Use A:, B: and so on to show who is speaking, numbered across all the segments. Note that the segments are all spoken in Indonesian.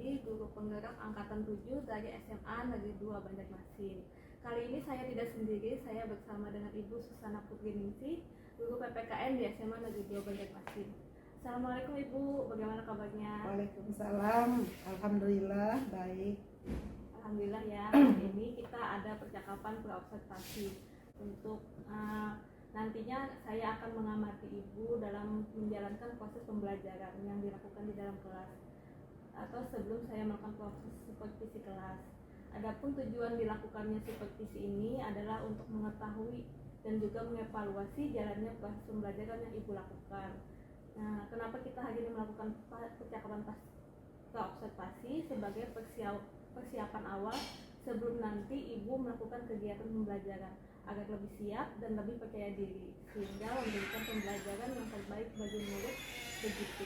A: Amali, guru penggerak angkatan 7 dari SMA Negeri 2 Banjarmasin. Kali ini saya tidak sendiri, saya bersama dengan Ibu Susana Putriningsih, guru PPKN di SMA Negeri 2 Banjarmasin. Assalamualaikum Ibu, bagaimana kabarnya?
B: Waalaikumsalam, alhamdulillah baik.
A: Alhamdulillah ya, hari ini kita ada percakapan praobservasi untuk nantinya saya akan mengamati Ibu dalam menjalankan proses pembelajaran yang dilakukan di dalam kelas atau sebelum saya melakukan proses supervisi kelas. Adapun tujuan dilakukannya supervisi ini adalah untuk mengetahui dan juga mengevaluasi jalannya proses pembelajaran yang Ibu lakukan. Nah, kenapa kita hari ini melakukan percakapan praobservasi sebagai persiapan awal sebelum nanti Ibu melakukan kegiatan pembelajaran agar lebih siap dan lebih percaya diri sehingga memberikan pembelajaran yang terbaik bagi murid begitu.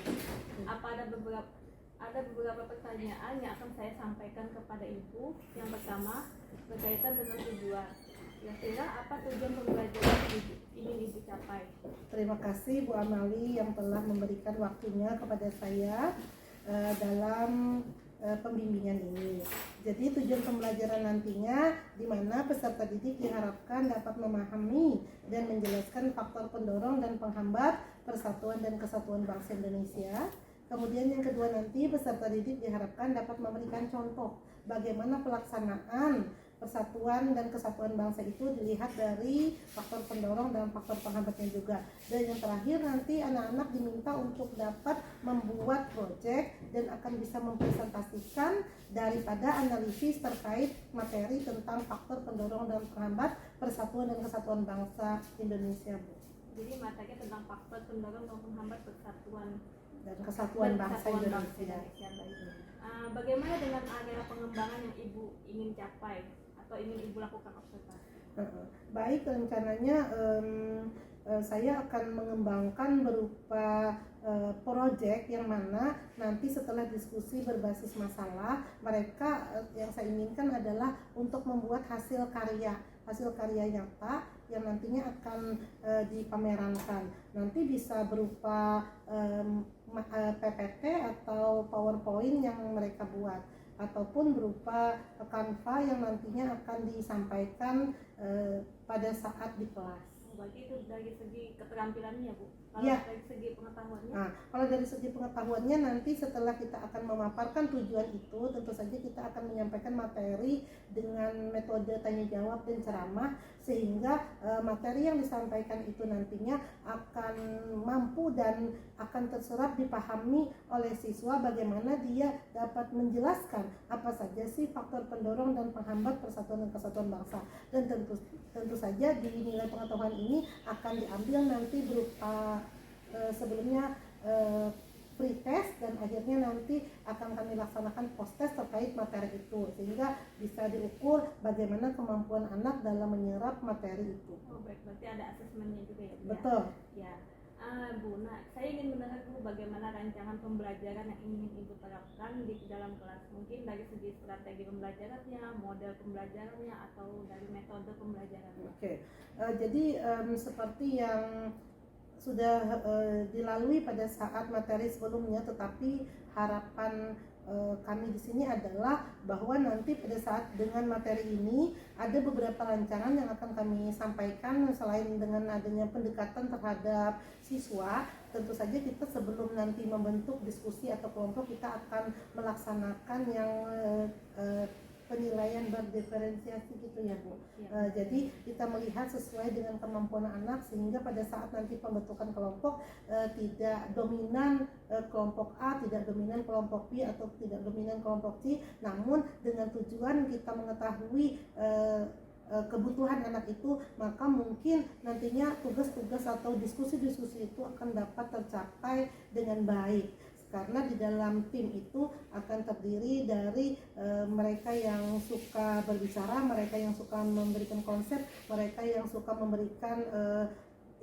A: Ada beberapa pertanyaan yang akan saya sampaikan kepada Ibu. Yang pertama berkaitan dengan tujuan. Kira-kira apa tujuan pembelajaran ingin Ibu capai?
B: Terima kasih Bu Amali yang telah memberikan waktunya kepada saya dalam pembimbingan ini. Jadi tujuan pembelajaran nantinya di mana peserta didik diharapkan dapat memahami dan menjelaskan faktor pendorong dan penghambat persatuan dan kesatuan bangsa Indonesia. Kemudian yang kedua nanti peserta didik diharapkan dapat memberikan contoh bagaimana pelaksanaan persatuan dan kesatuan bangsa itu dilihat dari faktor pendorong dan faktor penghambatnya juga. Dan yang terakhir nanti anak-anak diminta untuk dapat membuat proyek dan akan bisa mempresentasikan daripada analisis terkait materi tentang faktor pendorong dan penghambat persatuan dan kesatuan bangsa Indonesia, Bu.
A: Jadi materinya tentang faktor pendorong dan penghambat persatuan
B: dan kesatuan bangsa Indonesia.
A: Bagaimana dengan area pengembangan yang Ibu ingin capai atau ingin Ibu lakukan observasi?
B: Baik, rencananya saya akan mengembangkan berupa proyek yang mana nanti setelah diskusi berbasis masalah mereka yang saya inginkan adalah untuk membuat hasil karya nyata yang nantinya akan dipamerankan. Nanti bisa berupa PPT atau PowerPoint yang mereka buat ataupun berupa Canva yang nantinya akan disampaikan pada saat di kelas.
A: Berarti itu dari segi keterampilannya, Bu. Kalau
B: ya.
A: Dari segi pengetahuannya?
B: Nah, kalau dari segi pengetahuannya nanti setelah kita akan memaparkan tujuan itu, tentu saja kita akan menyampaikan materi dengan metode tanya jawab dan ceramah sehingga materi yang disampaikan itu nantinya akan mampu dan akan terserap dipahami oleh siswa bagaimana dia dapat menjelaskan apa saja sih faktor pendorong dan penghambat persatuan dan kesatuan bangsa. Dan tentu saja di nilai pengetahuan ini akan diambil nanti berupa sebelumnya free test dan akhirnya nanti akan kami laksanakan post test terkait materi itu sehingga bisa diukur bagaimana kemampuan anak dalam menyerap materi itu.
A: Oh baik, berarti ada asesmennya juga ya?
B: Betul.
A: Ya. Bu, saya ingin mendengar dulu bagaimana rancangan pembelajaran yang ingin Ibu terapkan di dalam kelas. Mungkin dari segi strategi pembelajarannya, model pembelajarannya, atau dari metode pembelajarannya.
B: Oke. Jadi seperti yang sudah dilalui pada saat materi sebelumnya, tetapi harapan kami di sini adalah bahwa nanti pada saat dengan materi ini ada beberapa rancangan yang akan kami sampaikan. Selain dengan adanya pendekatan terhadap siswa, tentu saja kita sebelum nanti membentuk diskusi atau kelompok kita akan melaksanakan yang penilaian berdiferensiasi gitu ya, Bu. Jadi kita melihat sesuai dengan kemampuan anak sehingga pada saat nanti pembentukan kelompok tidak dominan kelompok A, tidak dominan kelompok B atau tidak dominan kelompok C, namun dengan tujuan kita mengetahui kebutuhan anak itu, maka mungkin nantinya tugas-tugas atau diskusi-diskusi itu akan dapat tercapai dengan baik. Karena di dalam tim itu akan terdiri dari mereka yang suka berbicara, mereka yang suka memberikan konsep, mereka yang suka memberikan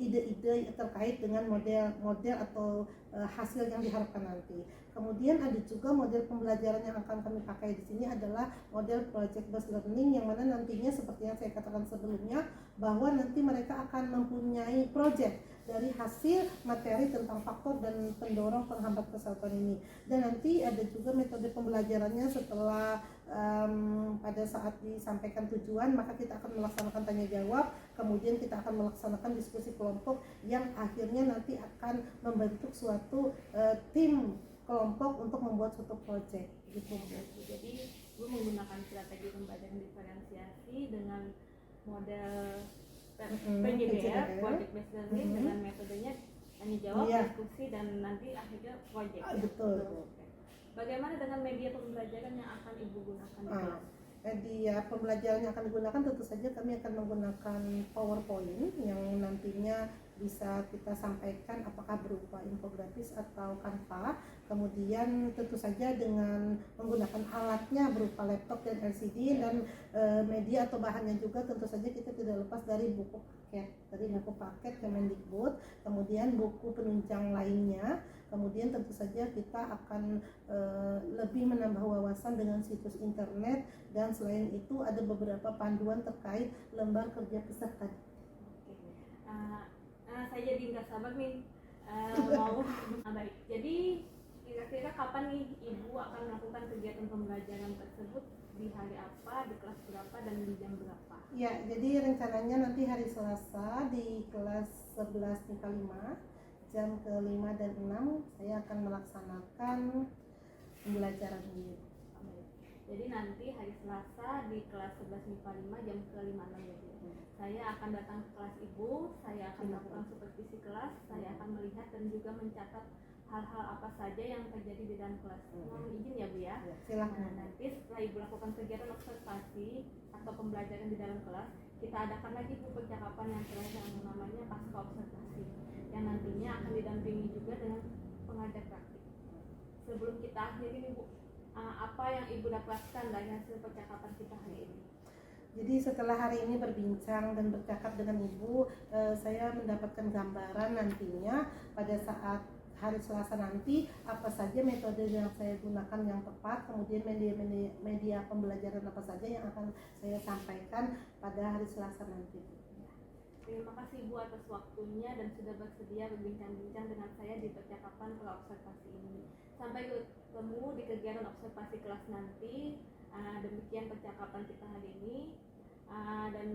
B: ide-ide terkait dengan model atau hasil yang diharapkan nanti. Kemudian ada juga model pembelajaran yang akan kami pakai di sini adalah model project based learning, yang mana nantinya seperti yang saya katakan sebelumnya bahwa nanti mereka akan mempunyai project dari hasil materi tentang faktor dan pendorong penghambat kesehatan ini. Dan nanti ada juga metode pembelajarannya setelah pada saat disampaikan tujuan, maka kita akan melaksanakan tanya jawab, kemudian kita akan melaksanakan diskusi kelompok yang akhirnya nanti akan membentuk suatu tim kelompok untuk membuat suatu project gitu.
A: Jadi gue menggunakan strategi pembelajaran diferensiasi dengan model PJDR, project based learning, dengan metodenya tanya jawab, diskusi, dan nanti akhirnya project.
B: Betul.
A: Bagaimana dengan media pembelajaran yang akan Ibu gunakan di kelas?
B: Media pembelajaran yang akan digunakan tentu saja kami akan menggunakan PowerPoint yang nantinya bisa kita sampaikan apakah berupa infografis atau Canva. Kemudian tentu saja dengan menggunakan alatnya berupa laptop dan LCD, dan media atau bahannya juga tentu saja kita tidak lepas dari buku paket Kemendikbud, kemudian buku penunjang lainnya. Kemudian tentu saja kita akan lebih menambah wawasan dengan situs internet, dan selain itu ada beberapa panduan terkait lembar kerja peserta.
A: Saya jadi nggak sabar nih mau baik. Jadi kira-kira kapan nih Ibu akan melakukan kegiatan pembelajaran tersebut, di hari apa, di kelas berapa, dan di jam berapa?
B: Ya, jadi rencananya nanti hari Selasa di kelas 11 MIPA 5 jam ke-5 dan 6 saya akan melaksanakan pembelajaran ini.
A: Jadi nanti hari Selasa di kelas 11 MIPA 5 jam ke-5 ya Bu. Saya akan datang ke kelas Ibu, saya akan melakukan supervisi kelas, saya akan melihat dan juga mencatat hal-hal apa saja yang terjadi di dalam kelas. Mohon izin ya Bu ya.
B: Silakan.
A: Nah, nanti setelah Ibu lakukan kegiatan observasi atau pembelajaran di dalam kelas, kita adakan lagi Bu percakapan yang terakhir yang namanya pasca observasi, yang nantinya akan didampingi juga dengan pengajar praktik. Sebelum kita akhiri nih Bu, apa yang Ibu dapatkan dari hasil percakapan kita hari ini?
B: Jadi setelah hari ini berbincang dan bercakap dengan Ibu, saya mendapatkan gambaran nantinya pada saat hari Selasa nanti apa saja metode yang saya gunakan yang tepat, kemudian media pembelajaran apa saja yang akan saya sampaikan pada hari Selasa nanti.
A: Terima kasih Ibu atas waktunya dan sudah bersedia berbincang-bincang dengan saya di percakapan praobservasi ini. Sampai ketemu di kegiatan observasi kelas nanti. Demikian percakapan kita hari ini, dan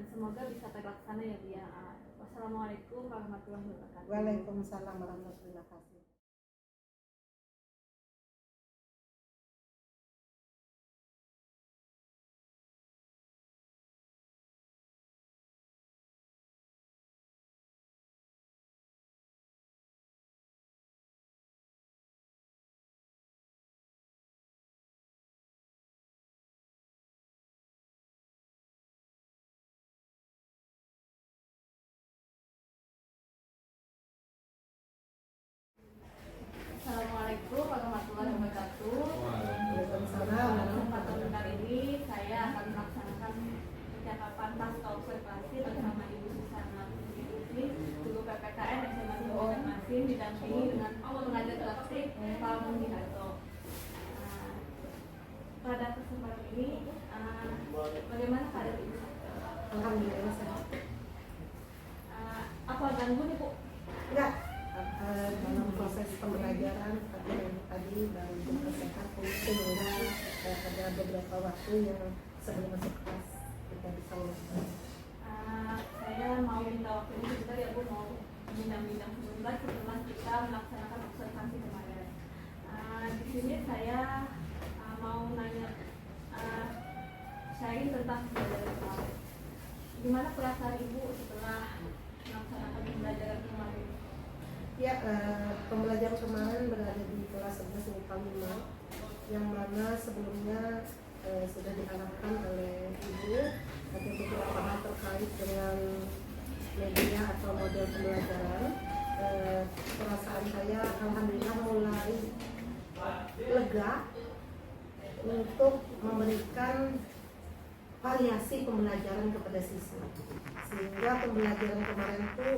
A: semoga bisa terlaksana ya Bu ya. Wassalamualaikum warahmatullahi wabarakatuh.
B: Waalaikumsalam warahmatullahi wabarakatuh.
A: Assalamualaikum warahmatullahi wabarakatuh.
B: Waalaikumsalam.
A: Kesempatan kali ini saya akan melaksanakan percakapan pasca observasi bersama Ibu Susana Putri, Guru PPKN SMA Banjarmasin, didampingi dengan pengajar praktik Pak Mundiharto. Pada kesempatan ini, bagaimana keadaan Ibu?
B: Alhamdulillah sehat.
A: Apa ganggu nih Bu?
B: Enggak. Dalam proses pembelajaran tadi baru juga sehat, sehingga ada beberapa waktu yang sebelum masuk kelas kita bisa melakukan.
A: Saya mau minta waktu ini sebentar ya Bu, mau bincang-bincang sebentar setelah kita melaksanakan observasi kemarin. Di sini saya mau nanya sharing tentang pembelajaran kemarin. Gimana perasaan Ibu setelah melaksanakan pembelajaran kemarin?
B: Ya, pembelajaran kemarin berada di kelas 11 MIPA 5, yang mana sebelumnya sudah diarahkan oleh Ibu ada beberapa hal terkait dengan media atau model pembelajaran. Perasaan saya alhamdulillah mulai lega untuk memberikan variasi pembelajaran kepada siswa, sehingga juga pembelajaran kemarin itu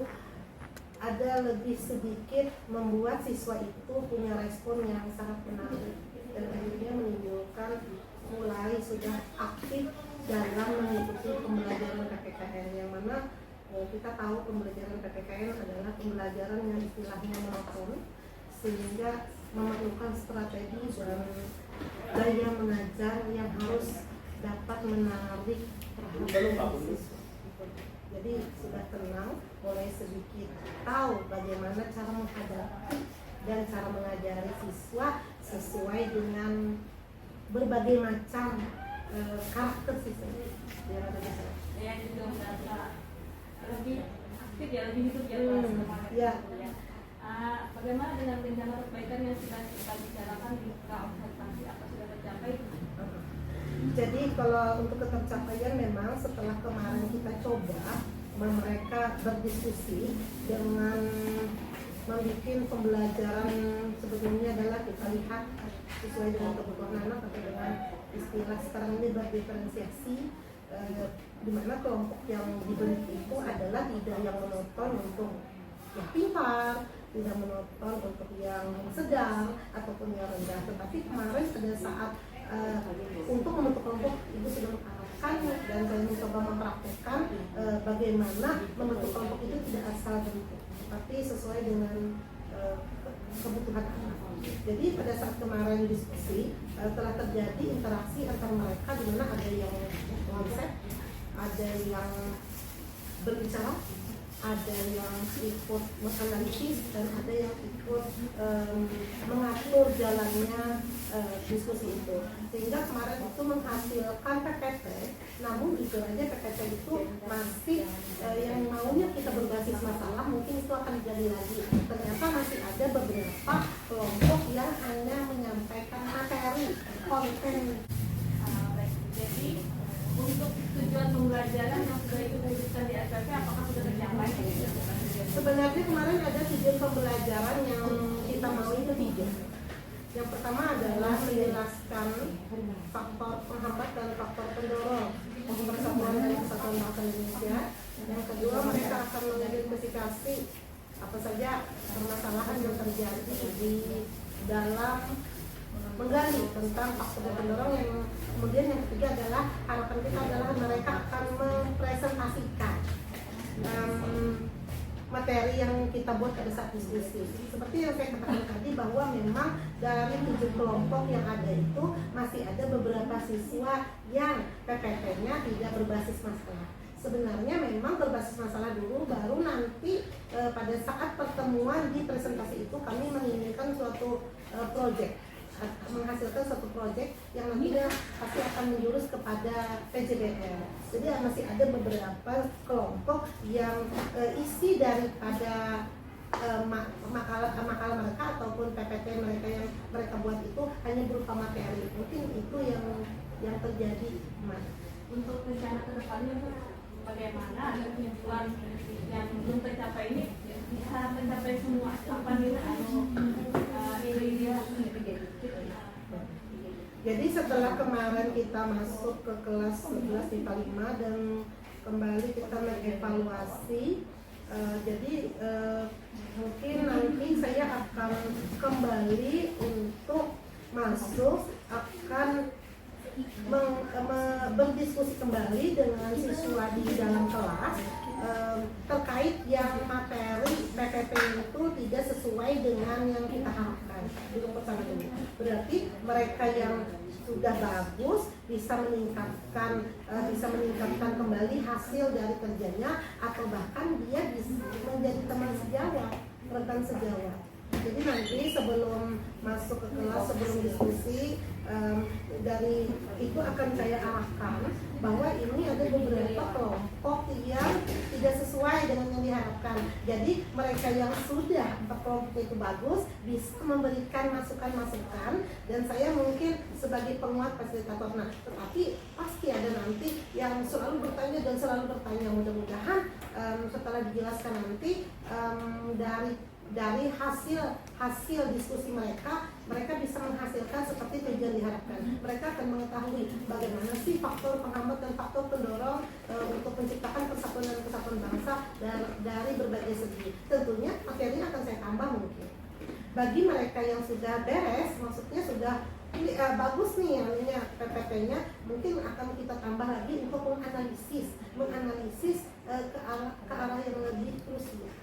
B: ada lebih sedikit membuat siswa itu punya respon yang sangat menarik dan akhirnya menimbulkan mulai sudah aktif dalam mengikuti pembelajaran PPKN, yang mana kita tahu pembelajaran PPKN adalah pembelajaran yang istilahnya monoton, sehingga memerlukan strategi dan gaya mengajar yang harus dapat menarik perhatian siswa. Jadi sudah tenang, mulai sedikit tahu bagaimana cara menghadapi dan cara mengajari siswa sesuai dengan berbagai macam karakter siswa.
A: Yang juga merasa lebih aktif ya, lebih hidup ya kelas
B: ya.
A: Bagaimana dengan rencana perbaikan yang sudah kita bicarakan di observasi, apa sudah tercapai?
B: Jadi kalau untuk ketercapaian memang setelah kemarin kita coba mereka berdiskusi dengan membuat pembelajaran sebetulnya adalah kita lihat sesuai dengan kebutuhan anak atau dengan istilah sekarang ini berdiferensiasi, di mana kelompok yang dibentuk itu adalah tidak yang monoton untuk yang pintar, tidak monoton untuk yang sedang ataupun yang rendah. Tetapi kemarin pada saat untuk membentuk kelompok, ibu sudah mengarahkan dan saya mencoba mempraktekkan bagaimana membentuk kelompok itu tidak asal bentuk, tapi sesuai dengan kebutuhan anak. Jadi pada saat kemarin diskusi telah terjadi interaksi antara mereka, di mana ada yang konsep, ada yang berbicara, ada yang ikut menganalisis, dan ada yang ikut mengatur jalannya diskusi itu, sehingga kemarin itu menghasilkan PPT. Namun jujur aja PPT itu masih yang maunya kita berbasis masalah, mungkin itu akan jadi lagi. Ternyata masih ada beberapa kelompok yang hanya menyampaikan materi, konten.
A: Jadi untuk tujuan pembelajaran yang sudah itu diwujudkan di SPP, apakah sudah tercapai?
B: Sebenarnya kemarin ada tujuan pembelajaran yang kita mau itu 3. Yang pertama adalah menjelaskan faktor penghambat dan faktor pendorong persatuan dan kesatuan bangsa Indonesia. Yang kedua, mereka akan mengidentifikasi apa saja permasalahan yang terjadi di dalam menggali tentang faktor pendorong. Yang kemudian yang ketiga adalah harapan kita adalah mereka akan mempresentasikan materi yang kita buat pada saat diskusi. Seperti yang saya katakan tadi, bahwa memang dari 7 kelompok yang ada itu masih ada beberapa siswa yang PPT-nya tidak berbasis masalah. Sebenarnya memang berbasis masalah dulu, baru nanti pada saat pertemuan di presentasi itu kami menginginkan suatu proyek, menghasilkan satu proyek yang nantinya pasti akan menjurus kepada PJBL. Jadi masih ada beberapa kelompok yang isi daripada makalah mereka ataupun PPT mereka yang mereka buat itu hanya berupa materi. Mungkin itu yang terjadi.
A: Untuk rencana kedepannya bagaimana agar penyembuhan yang belum tercapai ini bisa mencapai semua apa nih
B: Jadi setelah kemarin kita masuk ke kelas 11 IPA 5 dan kembali kita mengevaluasi, jadi mungkin nanti saya akan kembali untuk masuk, akan berdiskusi kembali dengan siswa di dalam kelas terkait yang materi PPP itu tidak sesuai dengan yang kita harapkan di pertama ini. Berarti mereka yang sudah bagus bisa meningkatkan kembali hasil dari kerjanya, atau bahkan dia bisa menjadi teman sejawat, rekan sejawat. Jadi nanti sebelum masuk ke kelas, sebelum diskusi, dari itu akan saya arahkan bahwa ini ada beberapa kelompok yang tidak sesuai dengan yang diharapkan. Jadi mereka yang sudah kelompok itu bagus bisa memberikan masukan-masukan, dan saya mungkin sebagai penguat fasilitator. Nah, tetapi pasti ada nanti yang selalu bertanya dan selalu bertanya. Mudah-mudahan setelah dijelaskan nanti dari hasil diskusi mereka bisa menghasilkan seperti tujuan diharapkan. Mereka akan mengetahui bagaimana sih faktor penghambat dan faktor pendorong untuk menciptakan persatuan dan kesatuan bangsa dari berbagai segi. Tentunya materi akan saya tambah mungkin. Bagi mereka yang sudah beres, maksudnya sudah bagus nih ininya PPT-nya, mungkin akan kita tambah lagi untuk menganalisis ke arah yang lebih krusial.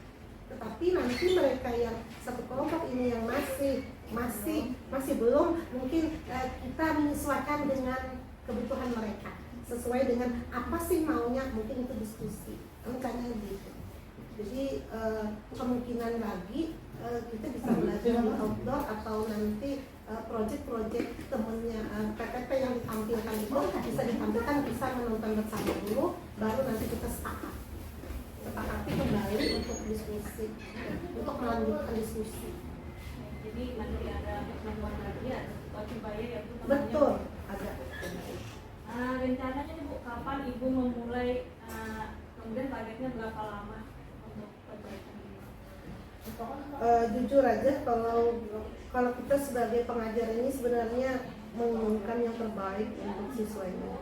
B: Tetapi nanti mereka yang satu kelompok ini yang masih belum, mungkin kita menyesuaikan dengan kebutuhan mereka sesuai dengan apa sih maunya, mungkin itu diskusi rencana gitu. Jadi kemungkinan lagi kita bisa belajar di outdoor atau nanti project temennya PPT yang ditampilkan itu bisa ditampilkan, bisa menonton bersama dulu, baru nanti kita sepakati kembali untuk diskusi, untuk melanjutkan diskusi.
A: Jadi nanti ada pertemuan lagi, ada situasi bayar yang
B: Betul, ada.
A: Rencananya Ibu, kapan Ibu memulai, kemudian targetnya berapa lama untuk perbaikan ini?
B: Jujur aja kalau kita sebagai pengajar ini sebenarnya menginginkan yang terbaik untuk siswanya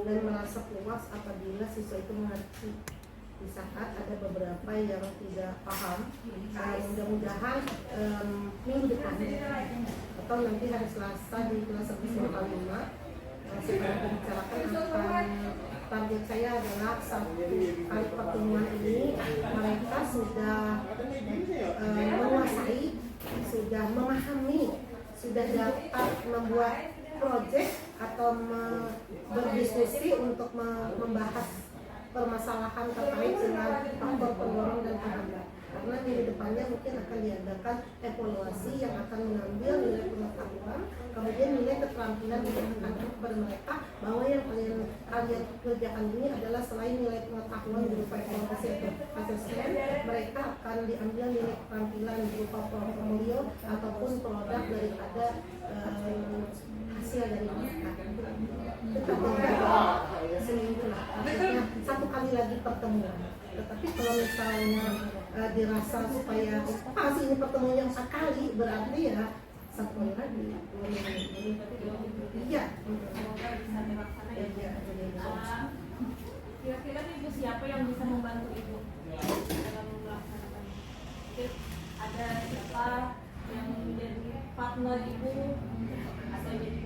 B: dan merasa puas apabila siswa itu mengerti. Di saat ada beberapa yang tidak paham, mudah-mudahan minggu depan atau nanti hari Selasa di kelas 1 5 setelah dibicarakan akan target saya adalah satu kali pertemuan ini mereka sudah menguasai, sudah memahami, sudah dapat membuat proyek atau berdiskusi untuk membahas permasalahan terkait dengan faktor pendorong dan penghambat. Karena di depannya mungkin akan diadakan evaluasi yang akan mengambil nilai pengetahuan, kemudian nilai keterampilan diberikan kepada mereka bahwa yang kalian kerjakan ini adalah selain nilai pengetahuan berupa evaluasi atau asesmen, mereka akan diambil nilai keterampilan berupa portfolio ataupun produk daripada hasil dari mereka. Seminggu lah, artinya satu kali lagi pertemuan. Tetapi kalau misalnya dirasa supaya pasti ini pertemuan yang 4 kali, berarti ya satu kali lagi. Iya.
A: Semoga bisa dilaksanakan. Kira-kira Ibu siapa yang bisa membantu Ibu dalam melaksanakannya? Mungkin ada siapa yang menjadi partner Ibu atau jadi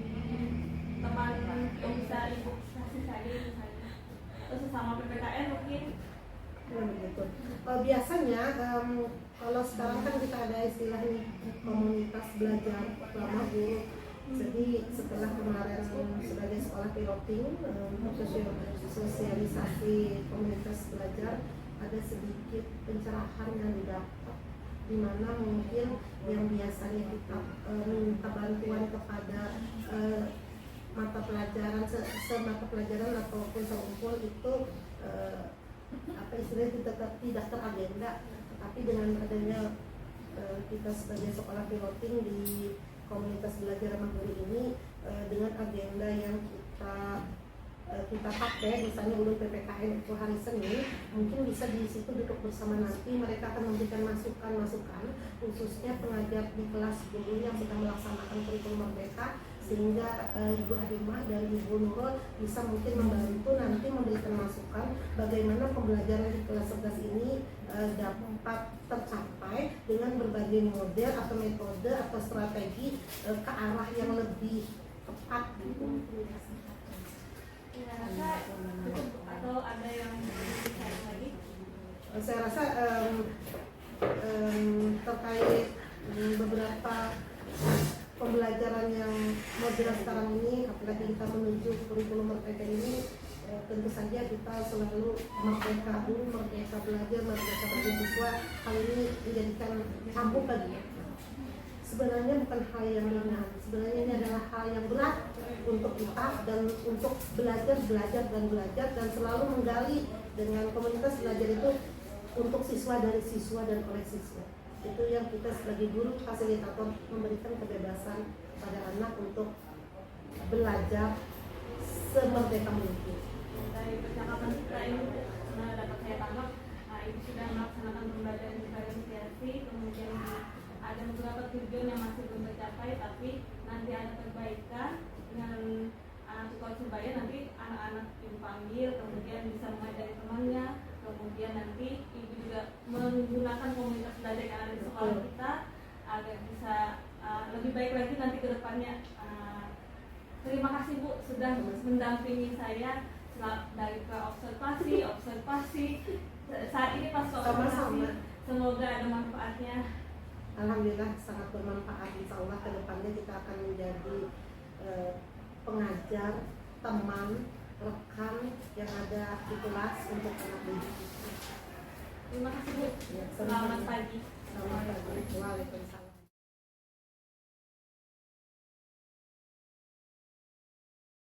A: teman yang bisa Ibu kasih saya misalnya, atau sesama PPKN mungkin.
B: Begitu. Biasanya kalau sekarang kan kita ada istilah ini komunitas belajar lama guru. Jadi setelah kemarin sebagai sekolah piloting sosialisasi komunitas belajar, ada sedikit pencerahan yang didapat, di mana mungkin yang biasanya kita minta bantuan kepada mata pelajaran, semata pelajaran ataupun seumpul itu apa istilahnya tidak teragenda, tapi dengan adanya kita sebagai sekolah piloting di komunitas belajar ramah guru ini dengan agenda yang kita pakai, misalnya ulun PPKN itu hari Senin, mungkin bisa di situ duduk bersama, nanti mereka akan memberikan masukan khususnya pengajar di kelas guru yang sedang melaksanakan kurikulum merdeka, sehingga Ibu Ahimah dan Ibu Nurul bisa mungkin membantu nanti memberikan masukan bagaimana pembelajaran di kelas 11 ini dapat tercapai dengan berbagai model atau metode atau strategi ke arah yang lebih tepat gitu.
A: Rasa cukup atau ada yang bisa lagi?
B: Saya rasa terkait beberapa pembelajaran yang modern sekarang ini, apalagi kita menuju kurikulum merdeka ini, tentu saja kita selalu merdeka dulu, merdeka belajar, merdeka bersiswa. Hal ini menjadikan campur bagi sebenarnya bukan hal yang ringan, sebenarnya ini adalah hal yang berat untuk kita dan untuk belajar dan selalu menggali dengan komunitas belajar itu untuk siswa dari siswa dan oleh siswa. Itu yang kita sebagai guru fasilitator memberikan kebebasan pada anak untuk belajar semerdeka mungkin.
A: Dari percakapan kita ini dapat saya tangkap, Ibu sudah melaksanakan pembelajaran diferensiasi, kemudian ada beberapa tujuan yang masih belum tercapai, tapi nanti ada perbaikan dengan situasi sebaya, nanti anak-anak dipanggil, kemudian bisa mengajari temannya, kemudian nanti ibu juga menggunakan komunitas belajar yang ada di sekolah kita agar bisa lebih baik lagi nanti ke depannya. Terima kasih Bu sudah mendampingi saya dari observasi saat ini pas observasi. Semoga ada manfaatnya.
B: Alhamdulillah sangat bermanfaat. Insya Allah kedepannya kita akan menjadi pengajar, teman, rekan yang ada di kelas untuk anak didik.
A: Terima kasih Bu.
B: Ya,
A: Selamat pagi.
B: Selamat pagi. Waalaikumsalam.